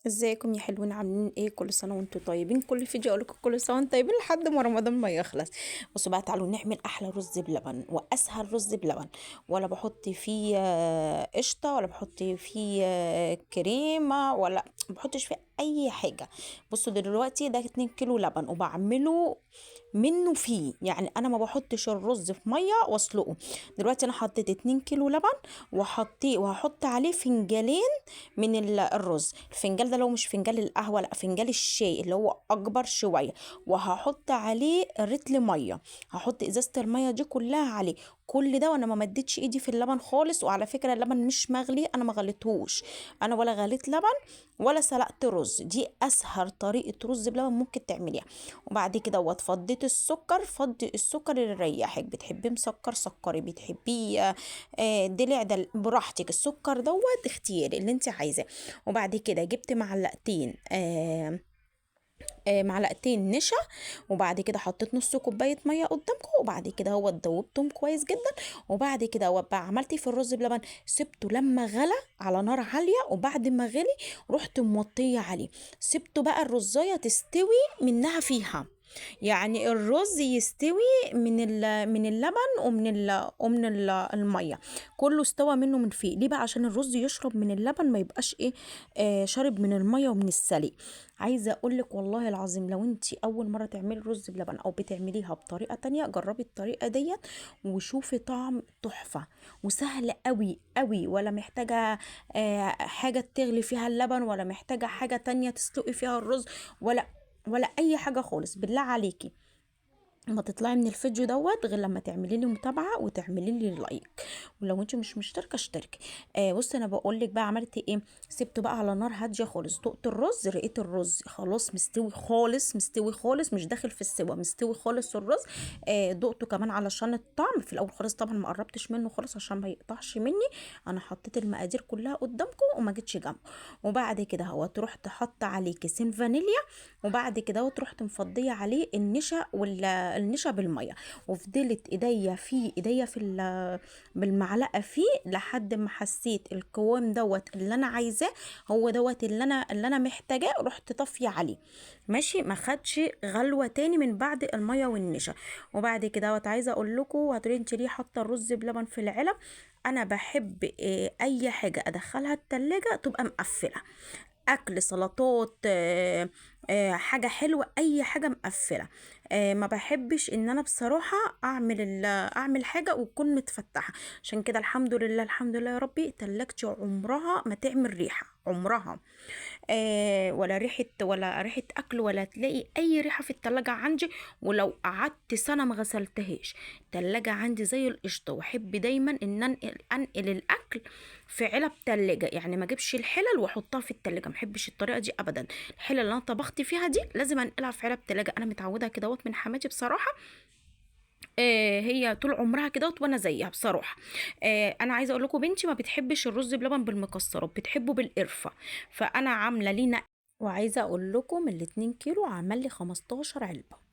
ازيكم يا حلوين؟ عاملين ايه؟ كل سنه وانتم طيبين. كل فيديو اقول لكم كل سنه وانتم طيبين لحد ما رمضان ما يخلص. بصوا بقى، تعالوا نعمل احلى رز بلبن واسهل رز بلبن. ولا بحط فيه قشطه، ولا بحط فيه كريمه، ولا ما بحطش فيه اي حاجه. بصوا دلوقتي ده 2 كيلو لبن وبعمله منه فيه، يعني انا ما بحطش الرز في ميه واسلقه. دلوقتي انا حطيت 2 كيلو لبن وهحط عليه فنجالين من الرز. الفنجال ده لو مش فنجال القهوة، لا، فنجال الشاي اللي هو اكبر شوية. وهحط عليه رتل مية، هحط ازازة المية دي كلها عليه. كل ده وانا ما مدتش ايدي في اللبن خالص. وعلى فكرة اللبن مش مغلي، انا ما غليتهوش. انا ولا غليت لبن ولا سلقت رز. دي اسهل طريقة رز بلبن ممكن تعمليها. وبعد كده فضيت السكر. فضي السكر اللي يريحك، بتحبيه مسكر سكري، بتحبيه دلع ده براحتك. السكر اختياري اللي انت عايزاه. وبعد كده جبت معلقتين معلقتين نشا. وبعد كده حطيت نص كوبايه ميه قدامكم. وبعد كده دوبتهم كويس جدا. وبعد كده بقى عملت في الرز بلبن، سبته لما غلى على نار عاليه. وبعد ما غلي رحت موطيه عليه، سبته بقى الرزايه تستوي منها فيها. يعني الرز يستوي من اللبن الميه، كله استوى منه من فيه. ليه بقى؟ عشان الرز يشرب من اللبن، ما يبقاش ايه شارب من الميه ومن السلق. عايزه اقول لك والله العظيم، لو انت اول مره تعملي رز بلبن او بتعمليها بطريقه تانية، جربي الطريقه ديت وشوفي طعم تحفه. وسهل قوي قوي، ولا محتاجه حاجه تغلي فيها اللبن، ولا محتاجه حاجه تانية تسلقي فيها الرز، ولا اي حاجه خالص. بالله عليكي ما تطلعي من الفيديو غير لما تعملي لي متابعه وتعملي لي لايك. ولو انت مش مشتركه اشتركي. بصي انا بقول لك بقى عملت ايه. سبته بقى على نار هاديه خالص. دقت الرز، لقيت الرز خلاص مستوي خالص، مستوي خالص، مش داخل في السوا، مستوي خالص الرز. دقته كمان علشان الطعم. في الاول خالص طبعا ما قربتش منه خالص عشان ما يقطعش مني. انا حطيت المقادير كلها قدامكم وما جيتش جنبه. وبعد كده رحت حاطه عليه كيسين فانيليا. وبعد كده رحت مفضيه عليه النشا بالميه. وفضلت ايديا بالمعلقه فيه لحد ما حسيت القوام اللي انا عايزاه، هو اللي انا محتاجاه. رحت طافيه عليه. ماشي، ما خدش غلوه تاني من بعد الميه والنشا. وبعد كده عايزه اقول لكم، هتقولي انت ليه حاطه الرز بلبن في العلب؟ انا بحب اي حاجه ادخلها التلاجة تبقى مقفله. اكل، سلطات، حاجه حلوه، اي حاجه مقفله. ما بحبش ان انا بصراحه اعمل حاجه وتكون متفتحه. عشان كده الحمد لله الحمد لله يا ربي، تلاجتي عمرها ما تعمل ريحه، عمرها. ولا ريحه اكل، ولا تلاقي اي ريحه في التلاجة عندي. ولو قعدت سنه ما غسلتهاش، التلاجة عندي زي القشطه. واحب دايما ان انقل الاكل في علب تلاجة. يعني ما اجيبش الحلل واحطها في التلاجة، ما احبش الطريقه دي ابدا. الحلل اللي انا طبخت فيها دي لازم انقلها في علب تلاجة. انا متعوده كده من حماتي بصراحه. هي طول عمرها كده وانا زيها بصراحه. انا عايزه اقول لكم، بنتي ما بتحبش الرز بلبن بالمكسرات، بتحبه بالقرفه. فانا عامله لينا. وعايزه اقول لكم ال 2 كيلو عمل لي 15 علبه.